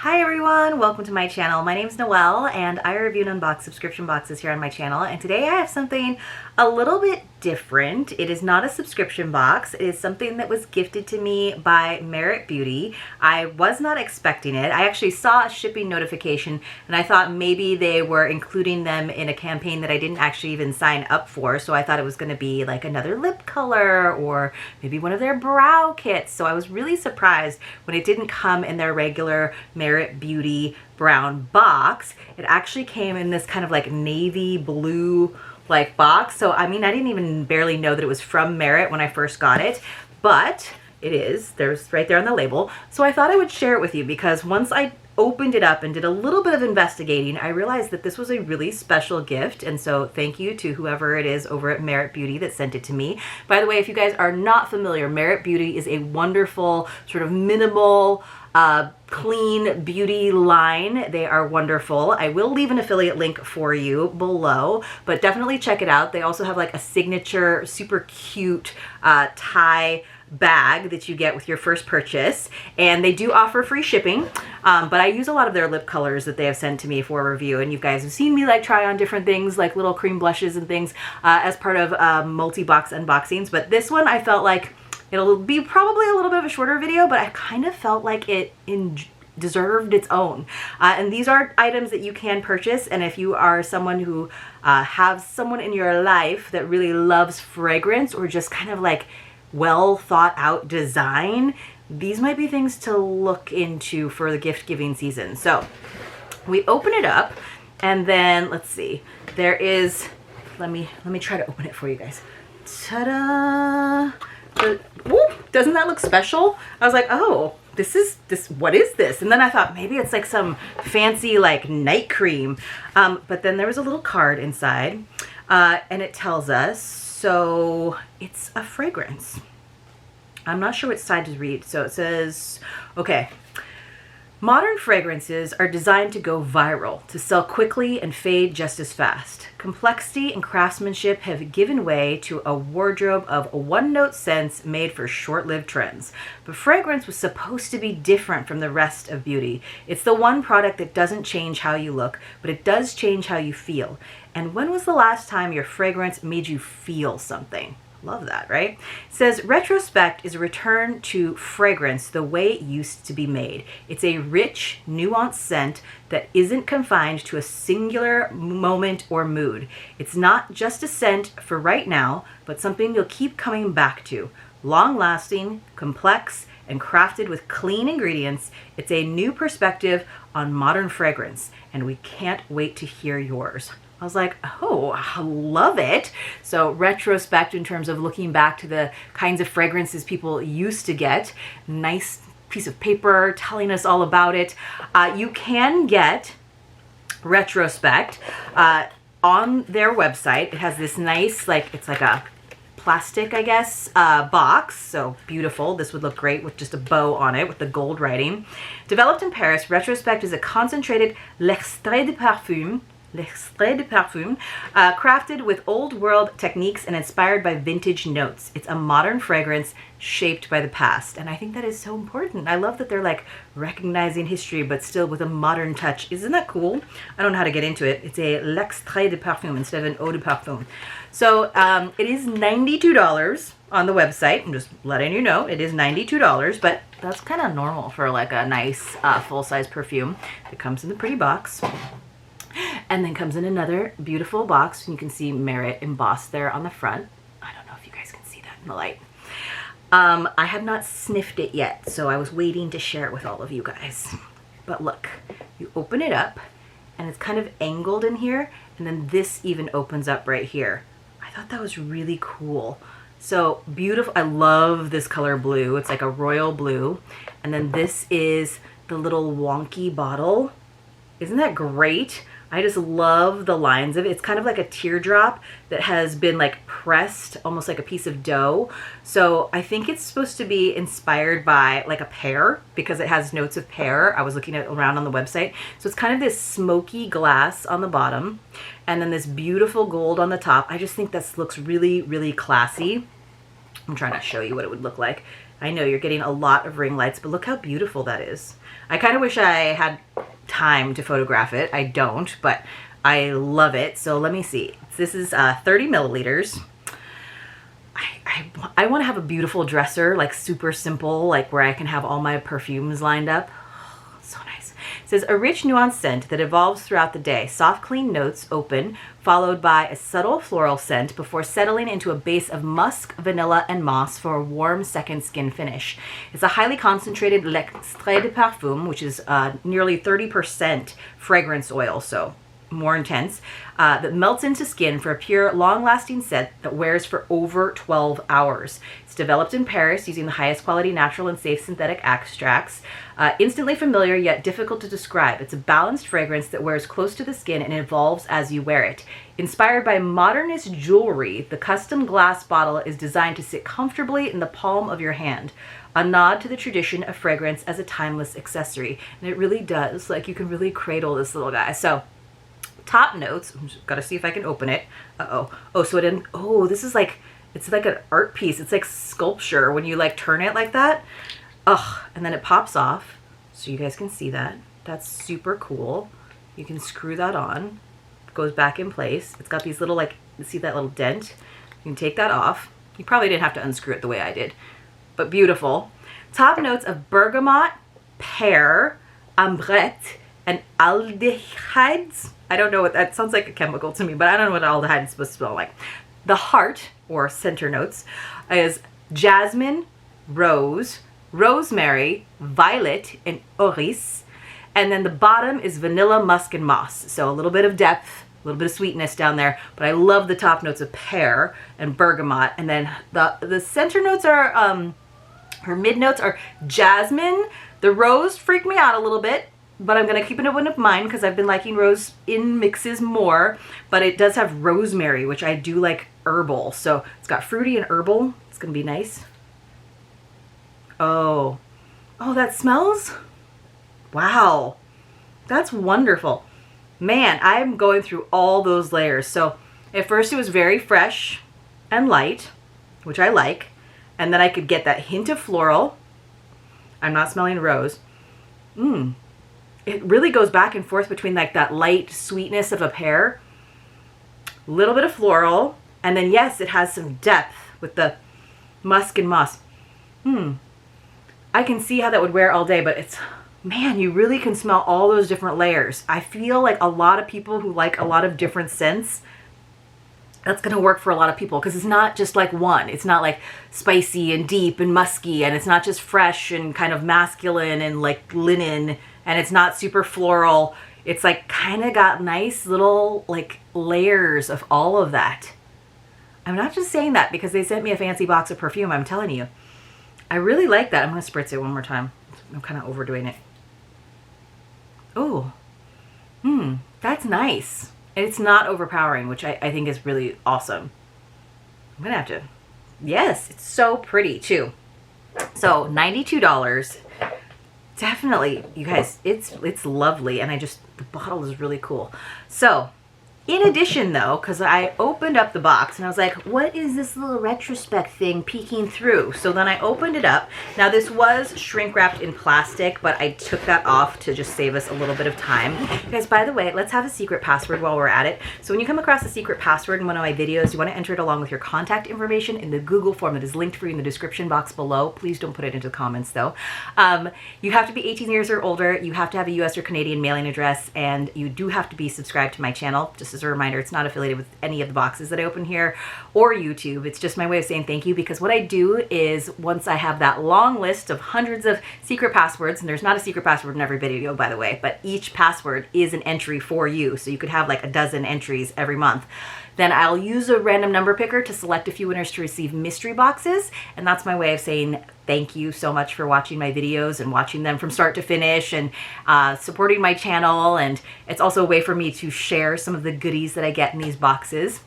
Hi everyone, welcome to my channel. My name is Noelle and I review and unbox subscription boxes here on my channel, and today I have something a little bit different. It is not a subscription box. It is something that was gifted to me by Merit Beauty. I was not expecting it. I actually saw a shipping notification and I thought maybe they were including them in a campaign that I didn't actually even sign up for, so I thought it was going to be like another lip color or maybe one of their brow kits. So I was really surprised when it didn't come in their regular Merit Beauty brown box. It actually came in this kind of like navy blue like box. So I mean, I didn't even barely know that it was from Merit when I first got it, but it is. There's right there on the label. So I thought I would share it with you because once I opened it up and did a little bit of investigating, I realized that this was a really special gift. And so thank you to whoever it is over at Merit Beauty that sent it to me. By the way, if you guys are not familiar, Merit Beauty is a wonderful sort of minimal clean beauty line. They are wonderful. I will leave an affiliate link for you below, but definitely check it out. They also have like a signature super cute tie bag that you get with your first purchase, and they do offer free shipping, but I use a lot of their lip colors that they have sent to me for review, and you guys have seen me like try on different things like little cream blushes and things as part of multi-box unboxings. But this one I felt like it'll be probably a little bit of a shorter video, but I kind of felt like it deserved its own. And these are items that you can purchase, and if you are someone who has someone in your life that really loves fragrance or just kind of like well thought out design, these might be things to look into for the gift giving season. So we open it up, and then let's see, there is, let me try to open it for you guys. Ta-da! Whoop, doesn't that look special? I was like, oh, what is this? And then I thought maybe it's like some fancy like night cream. But then there was a little card inside, and it tells us, so it's a fragrance. I'm not sure which side to read. So it says, okay, modern fragrances are designed to go viral, to sell quickly and fade just as fast. Complexity and craftsmanship have given way to a wardrobe of one-note scents made for short-lived trends. But fragrance was supposed to be different from the rest of beauty. It's the one product that doesn't change how you look, but it does change how you feel. And when was the last time your fragrance made you feel something? Love that, right? It says, Retrospect is a return to fragrance the way it used to be made. It's a rich, nuanced scent that isn't confined to a singular moment or mood. It's not just a scent for right now, but something you'll keep coming back to. Long-lasting, complex, and crafted with clean ingredients, it's a new perspective on modern fragrance, and we can't wait to hear yours. I was like, oh, I love it. So retrospect in terms of looking back to the kinds of fragrances people used to get. Nice piece of paper telling us all about it. You can get Retrospect on their website. It has this nice, like, it's like a plastic, I guess, box. So beautiful. This would look great with just a bow on it with the gold writing. Developed in Paris, Retrospect is a concentrated l'extrait de parfum, crafted with old world techniques and inspired by vintage notes. It's a modern fragrance shaped by the past. And I think that is so important. I love that they're like recognizing history, but still with a modern touch. Isn't that cool? I don't know how to get into it. It's a l'extrait de parfum instead of an eau de parfum. So it is $92 on the website. I'm just letting you know it is $92, but that's kind of normal for like a nice full-size perfume. It comes in the pretty box. And then comes in another beautiful box. You can see Merit embossed there on the front. I don't know if you guys can see that in the light. I have not sniffed it yet, so I was waiting to share it with all of you guys. But look, you open it up, and it's kind of angled in here, and then this even opens up right here. I thought that was really cool. So beautiful. I love this color blue. It's like a royal blue. And then this is the little wonky bottle. Isn't that great? I just love the lines of it. It's kind of like a teardrop that has been like pressed, almost like a piece of dough. So I think it's supposed to be inspired by like a pear because it has notes of pear. I was looking at around on the website. So it's kind of this smoky glass on the bottom and then this beautiful gold on the top. I just think this looks really, really classy. I'm trying to show you what it would look like. I know you're getting a lot of ring lights, but look how beautiful that is. I kind of wish I had time to photograph it. I don't, but I love it. So let me see. This is 30 milliliters. I want to have a beautiful dresser, like super simple, like where I can have all my perfumes lined up. So nice. It says a rich nuanced scent that evolves throughout the day. Soft, clean notes open, followed by a subtle floral scent before settling into a base of musk, vanilla, and moss for a warm second skin finish. It's a highly concentrated l'extrait de parfum, which is nearly 30% fragrance oil, so more intense, that melts into skin for a pure, long-lasting scent that wears for over 12 hours. It's developed in Paris using the highest quality natural and safe synthetic extracts. Instantly familiar yet difficult to describe. It's a balanced fragrance that wears close to the skin and evolves as you wear it. Inspired by modernist jewelry, the custom glass bottle is designed to sit comfortably in the palm of your hand. A nod to the tradition of fragrance as a timeless accessory. And it really does. Like, you can really cradle this little guy. So, top notes. I'm just gotta see if I can open it. Oh, so it didn't. Oh, this is like, it's like an art piece. It's like sculpture when you like turn it like that. And then it pops off, so you guys can see that. That's super cool. You can screw that on. It goes back in place. It's got these little, like, see that little dent? You can take that off. You probably didn't have to unscrew it the way I did, but beautiful. Top notes of bergamot, pear, ambrette, and aldehydes. I don't know what that sounds like, a chemical to me, but I don't know what aldehyde is supposed to smell like. The heart, or center notes, is jasmine, rose, rosemary, violet, and orris. And then the bottom is vanilla, musk, and moss. So a little bit of depth, a little bit of sweetness down there. But I love the top notes of pear and bergamot. And then the center notes are, her mid notes are jasmine. The rose freaked me out a little bit, but I'm going to keep an open mind because I've been liking rose in mixes more. But it does have rosemary, which I do like herbal. So it's got fruity and herbal. It's going to be nice. Oh, that smells? Wow, that's wonderful. Man, I'm going through all those layers. So at first it was very fresh and light, which I like. And then I could get that hint of floral. I'm not smelling rose. It really goes back and forth between like that light sweetness of a pear, a little bit of floral, and then yes, it has some depth with the musk and moss. I can see how that would wear all day, but it's, man, you really can smell all those different layers. I feel like a lot of people who like a lot of different scents, that's going to work for a lot of people because it's not just like one. It's not like spicy and deep and musky, and it's not just fresh and kind of masculine and like linen, and it's not super floral. It's like kind of got nice little like layers of all of that. I'm not just saying that because they sent me a fancy box of perfume. I'm telling you. I really like that. I'm going to spritz it one more time. I'm kind of overdoing it. Oh, that's nice. And it's not overpowering, which I think is really awesome. I'm going to have to, yes, it's so pretty too. So $92. Definitely, you guys, it's lovely. And the bottle is really cool. So in addition though, because I opened up the box and I was like, what is this little retrospect thing peeking through? So then I opened it up. Now this was shrink wrapped in plastic, but I took that off to just save us a little bit of time. You guys, by the way, let's have a secret password while we're at it. So when you come across a secret password in one of my videos, you want to enter it along with your contact information in the Google form that is linked for you in the description box below. Please don't put it into the comments though. You have to be 18 years or older. You have to have a US or Canadian mailing address, and you do have to be subscribed to my channel. Just as a reminder, it's not affiliated with any of the boxes that I open here or YouTube. It's just my way of saying thank you, because what I do is once I have that long list of hundreds of secret passwords, and there's not a secret password in every video, by the way, but each password is an entry for you. So you could have like a dozen entries every month. Then I'll use a random number picker to select a few winners to receive mystery boxes. And that's my way of saying thank you so much for watching my videos and watching them from start to finish, and supporting my channel. And it's also a way for me to share some of the goodies that I get in these boxes.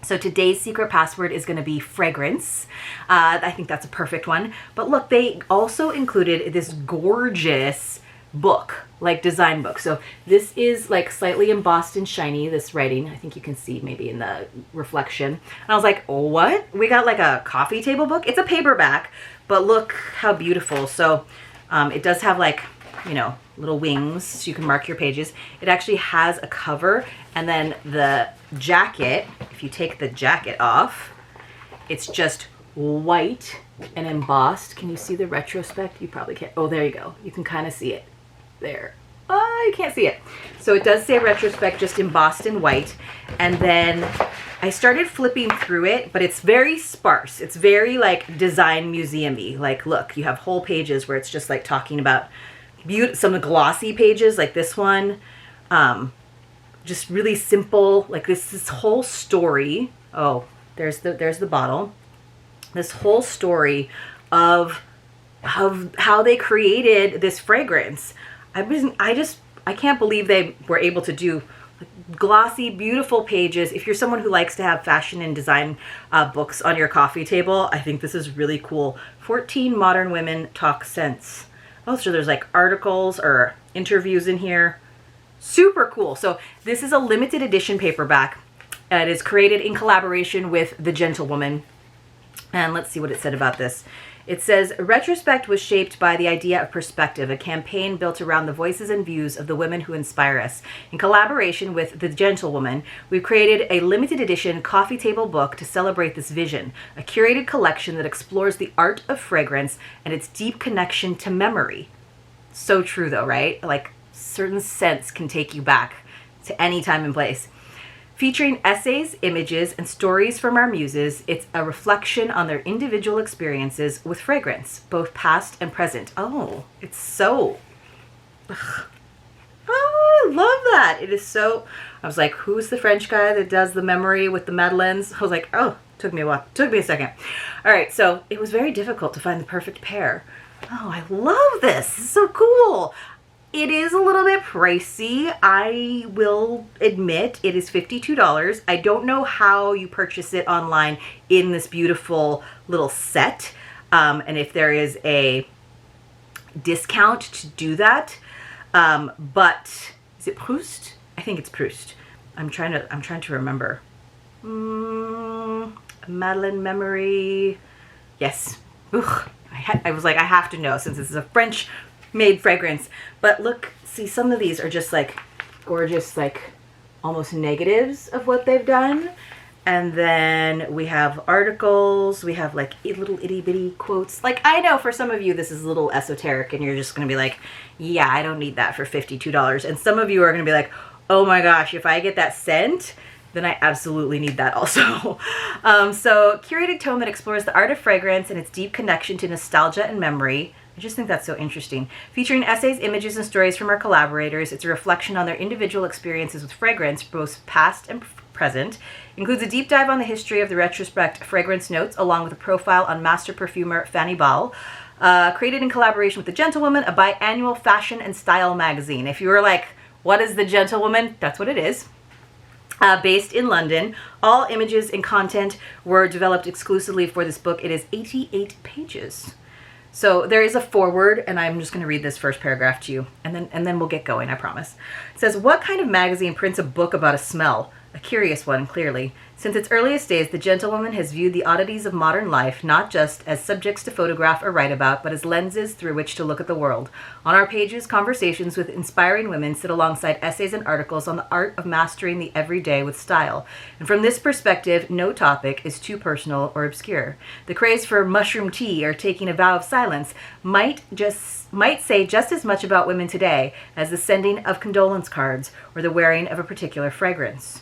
So today's secret password is going to be fragrance. I think that's a perfect one. But look, they also included this gorgeous book, like design book. So this is like slightly embossed and shiny, this writing. I think you can see maybe in the reflection. And I was like, what? We got like a coffee table book? It's a paperback, but look how beautiful. So it does have like you know, little wings so you can mark your pages. It actually has a cover, and then the jacket, if you take the jacket off, it's just white and embossed. Can you see the retrospect? You probably can't. Oh, there you go. You can kind of see it there. Oh, you can't see it. So it does say retrospect, just embossed in white. And then I started flipping through it, but it's very sparse. It's very like design museum-y. Like, look, you have whole pages where it's just like talking about some glossy pages like this one. Just really simple, like this whole story. Oh, there's the bottle. This whole story of how they created this fragrance. I can't believe they were able to do glossy, beautiful pages. If you're someone who likes to have fashion and design books on your coffee table, I think this is really cool. 14 modern women talk sense. Oh, so there's like articles or interviews in here. Super cool. So this is a limited edition paperback. It is created in collaboration with the Gentlewoman. And let's see what it said about this. It says, Retrospect was shaped by the idea of perspective, a campaign built around the voices and views of the women who inspire us. In collaboration with the Gentlewoman, we've created a limited edition coffee table book to celebrate this vision, a curated collection that explores the art of fragrance and its deep connection to memory. So true though, right? Like certain scents can take you back to any time and place. Featuring essays, images, and stories from our muses, it's a reflection on their individual experiences with fragrance, both past and present. Oh, it's so... Ugh. Oh, I love that. It is so... I was like, who's the French guy that does the memory with the Madeleines? I was like, oh, took me a while. Took me a second. All right, so it was very difficult to find the perfect pair. Oh, I love this. This is so cool. It is a little bit pricey. I will admit it is $52. I don't know how you purchase it online in this beautiful little set. And if there is a discount to do that. But is it Proust? I think it's Proust. I'm trying to remember. Madeleine memory. Yes. Ugh. I was like, I have to know since this is a French made fragrance. But look, see, some of these are just like gorgeous, like almost negatives of what they've done. And then we have articles, we have like little itty bitty quotes. Like, I know for some of you this is a little esoteric and you're just gonna be like, yeah, I don't need that for $52. And some of you are gonna be like, oh my gosh, if I get that scent, then I absolutely need that also. So curated tome that explores the art of fragrance and its deep connection to nostalgia and memory. I just think that's so interesting. Featuring essays, images, and stories from our collaborators, it's a reflection on their individual experiences with fragrance, both past and present. Includes a deep dive on the history of the Retrospect fragrance notes, along with a profile on master perfumer Fanny Ball. Created in collaboration with The Gentlewoman, a biannual fashion and style magazine. If you were like, what is The Gentlewoman? That's what it is. Based in London. All images and content were developed exclusively for this book. It is 88 pages. So there is a foreword, and I'm just going to read this first paragraph to you, and then we'll get going, I promise. It says, what kind of magazine prints a book about a smell? A curious one, clearly. Since its earliest days, the Gentlewoman has viewed the oddities of modern life not just as subjects to photograph or write about, but as lenses through which to look at the world. On our pages, conversations with inspiring women sit alongside essays and articles on the art of mastering the everyday with style. And from this perspective, no topic is too personal or obscure. The craze for mushroom tea or taking a vow of silence might say just as much about women today as the sending of condolence cards or the wearing of a particular fragrance.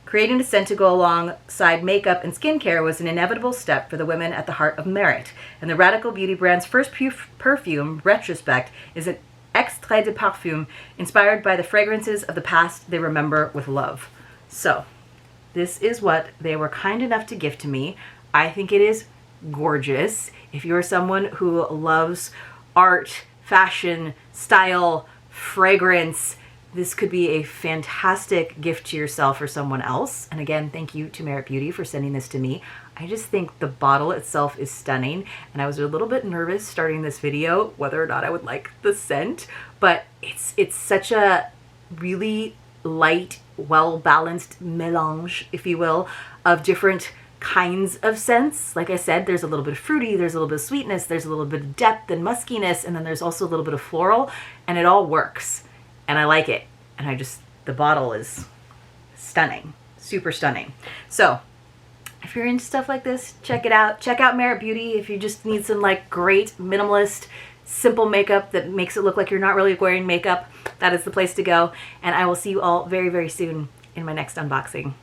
Creating a scent to go alongside makeup and skincare was an inevitable step for the women at the heart of merit, and the radical beauty brand's first perfume, Retrospect, is an extrait de parfum inspired by the fragrances of the past they remember with love. So, this is what they were kind enough to gift to me. I think it is gorgeous. If you're someone who loves art, fashion, style, fragrance, this could be a fantastic gift to yourself or someone else. And again, thank you to Merit Beauty for sending this to me. I just think the bottle itself is stunning. And I was a little bit nervous starting this video whether or not I would like the scent. But it's such a really light, well-balanced melange, if you will, of different kinds of scents. Like I said, there's a little bit of fruity, there's a little bit of sweetness, there's a little bit of depth and muskiness, and then there's also a little bit of floral, and it all works. And I like it. And the bottle is stunning, super stunning. So if you're into stuff like this, check it out. Check out Merit Beauty if you just need some like great minimalist, simple makeup that makes it look like you're not really wearing makeup. That is the place to go. And I will see you all very, very soon in my next unboxing.